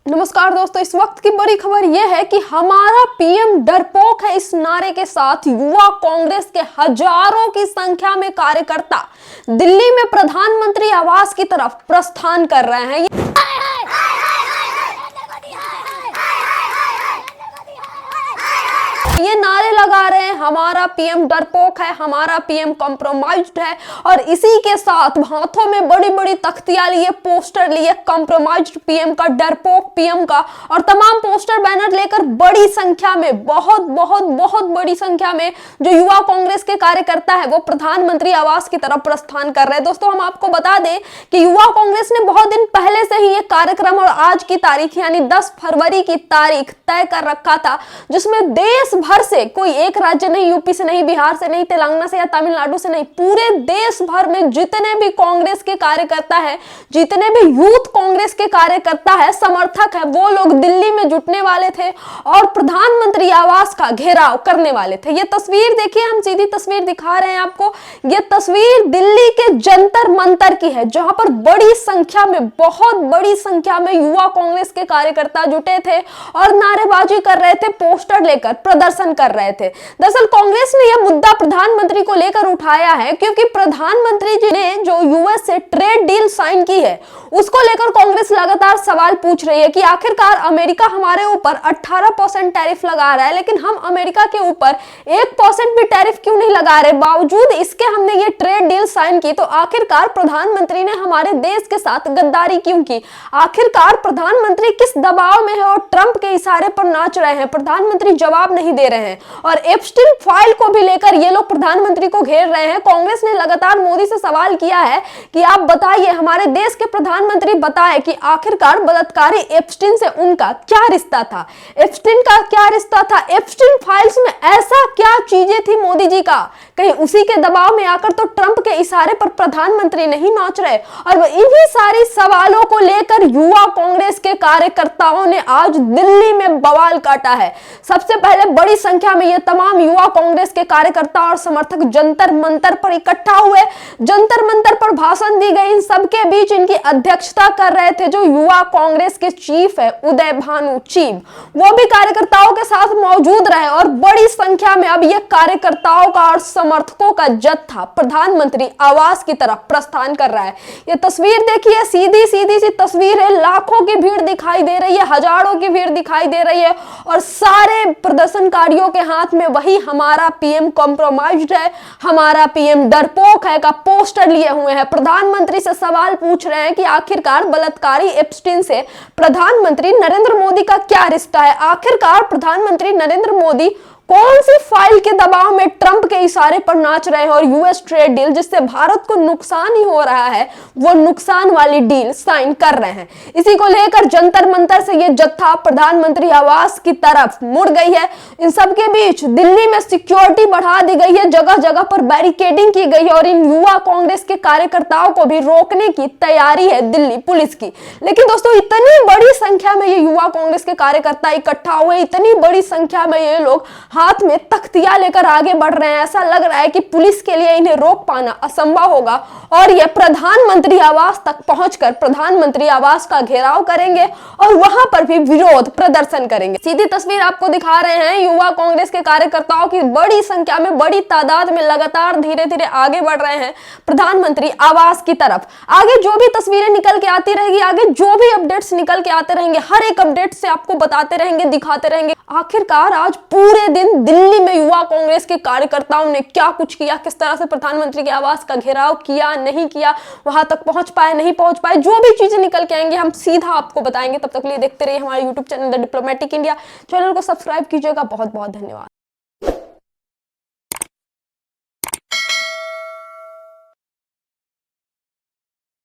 नमस्कार दोस्तों, इस वक्त की बड़ी खबर यह है कि हमारा पीएम डरपोक है। इस नारे के साथ युवा कांग्रेस के हजारों की संख्या में कार्यकर्ता दिल्ली में प्रधानमंत्री आवास की तरफ प्रस्थान कर रहे हैं। ये नारे लगा रहे हैं, हमारा पीएम डरपोक है, हमारा पीएम कॉम्प्रोमाइज्ड है, और इसी के साथ हाथों में बड़ी बड़ी तख्तियां लिए, पोस्टर लिए, कॉम्प्रोमाइज्ड पीएम का, डरपोक पीएम का, और तमाम पोस्टर बैनर लेकर बड़ी संख्या में, बहुत बहुत बहुत बड़ी संख्या में जो युवा कांग्रेस के कार्यकर्ता है वो प्रधानमंत्री आवास की तरफ प्रस्थान कर रहे हैं। दोस्तों, हम आपको बता दें कि युवा कांग्रेस ने बहुत दिन पहले से ही ये कार्यक्रम और आज की तारीख यानी 10 फरवरी की तारीख तय कर रखा था, जिसमें देश भर से, कोई एक राज्य नहीं, यूपी से नहीं, बिहार से नहीं, तेलंगाना से या तमिलनाडु से नहीं, पूरे देश भर में जितने भी कांग्रेस के कार्यकर्ता है, जितने भी यूथ कांग्रेस के कार्यकर्ता है, समर्थक है, वो लोग दिल्ली में जुटने वाले थे और प्रधानमंत्री आवास का घेराव करने वाले थे। ये तस्वीर देखिए, हम सीधी तस्वीर दिखा रहे हैं आपको। ये तस्वीर दिल्ली के जंतर मंतर की है, जहां पर बड़ी संख्या में, बहुत बड़ी संख्या में युवा कांग्रेस के कार्यकर्ता जुटे थे और नारेबाजी कर रहे थे, पोस्टर लेकर प्रदर्शन कर रहे थे। दरअसल कांग्रेस ने यह मुद्दा प्रधानमंत्री को लेकर उठाया है क्योंकि प्रधानमंत्री जी ने जो यूएस से ट्रेड डील साइन की है उसको लेकर कांग्रेस लगातार सवाल पूछ रही है कि आखिरकार अमेरिका हमारे ऊपर 18% टैरिफ लगा रहा है, लेकिन हम अमेरिका के ऊपर 1% भी टैरिफ क्यों नहीं लगा रहे? बावजूद इसके हमने ये ट्रेड डील साइन की, तो आखिरकार प्रधानमंत्री ने हमारे देश के साथ गद्दारी क्यों की? आखिरकार प्रधानमंत्री किस दबाव में है और ट्रंप के इशारे पर नाच रहे हैं? प्रधानमंत्री जवाब नहीं दे रहे हैं और एप्स्टीन फाइल को भी लेकर ये लोग प्रधानमंत्री को घेर रहे हैं। कांग्रेस ने लगातार मोदी से सवाल किया है कि आप बताइए, हमारे देश के प्रधानमंत्री बताएं कि आखिरकार बलात्कारी एप्स्टीन से उनका क्या रिश्ता था? एप्स्टीन का क्या रिश्ता था? एप्स्टीन फाइल्स में ऐसा क्या चीजें थी मोदी जी का? कहीं उसी के दबाव में आकर तो ट्रंप के इशारे पर प्रधानमंत्री नहीं नाच रहे? और इन्हीं सारी सवालों को लेकर युवा कांग्रेस के कार्यकर्ताओं ने आज दिल्ली में बवाल काटा है। सबसे पहले बड़ी संख्या में ये तमाम युवा कांग्रेस के कार्यकर्ता और समर्थक जंतर मंतर पर इकट्ठा हुए, जंतर मंतर पर भाषण दी गई। इन सबके बीच इनकी अध्यक्षता कर रहे थे जो युवा कांग्रेस के चीफ है, उदय भानु चीफ, वो भी कार्यकर्ताओं के साथ मौजूद रहे और बड़ी संख्या में अब ये कार्यकर्ताओं का और समर्थकों का जत्था प्रधानमंत्री आवास की तरफ प्रस्थान कर रहा है। ये तस्वीर देखिए, सीधी सीधी सी तस्वीर है, लाखों की भीड़ दिखाई दे रही है, हजारों की भीड़ दिखाई दे रही है और सारे प्रदर्शनकारियों के हाथ में वही हमारा पीएम कॉम्प्रोमाइज्ड है, हमारा पीएम डरपोक है का पोस्टर लिए हुए हैं। प्रधानमंत्री से सवाल पूछ रहे हैं कि आखिरकार बलात्कारी एप्स्टीन से प्रधानमंत्री नरेंद्र मोदी का क्या रिश्ता है? आखिरकार प्रधानमंत्री नरेंद्र मोदी कौन सी फाइल के दबाव में ट्रंप के इशारे पर नाच रहे हैं और यूएस ट्रेड डील जिससे भारत को नुकसान ही हो रहा है, वो नुकसान वाली डील साइन कर रहे हैं? इसी को लेकर जंतर मंतर से ये जत्था प्रधानमंत्री आवास की तरफ मुड़ गई है। इन सबके बीच दिल्ली में सिक्योरिटी बढ़ा दी गई है, जगह जगह पर बैरिकेडिंग की गई है और इन युवा कांग्रेस के कार्यकर्ताओं को भी रोकने की तैयारी है दिल्ली पुलिस की। लेकिन दोस्तों, इतनी बड़ी संख्या में ये युवा कांग्रेस के कार्यकर्ता इकट्ठा हुए, इतनी बड़ी संख्या में ये लोग हाथ में तख्तियां लेकर आगे बढ़ रहे हैं। ऐसा लग रहा है कि पुलिस के लिए इन्हें रोक पाना असंभव होगा और ये प्रधानमंत्री आवास तक पहुंचकर प्रधानमंत्री आवास का घेराव करेंगे और वहां पर भी विरोध प्रदर्शन करेंगे। सीधी तस्वीर आपको दिखा रहे हैं, युवा कांग्रेस के कार्यकर्ताओं की बड़ी संख्या में, बड़ी तादाद में लगातार धीरे धीरे आगे बढ़ रहे हैं प्रधानमंत्री आवास की तरफ। आगे जो भी तस्वीरें निकल के आती रहेगी, आगे जो भी अपडेट्स निकल के आते रहेंगे, हर एक अपडेट से आपको बताते रहेंगे, दिखाते रहेंगे। आखिरकार आज पूरे दिन दिल्ली में युवा कांग्रेस के कार्यकर्ताओं ने क्या कुछ किया, किस तरह से प्रधानमंत्री के आवास का घेराव किया, नहीं किया, वहां तक पहुंच पाए, नहीं पहुंच पाए, जो भी चीजें निकल के आएंगे हम सीधा आपको बताएंगे। तब तक के लिए देखते रहिए हमारे YouTube channel the diplomatic India. Channel को सब्सक्राइब कीजिएगा। बहुत बहुत धन्यवाद।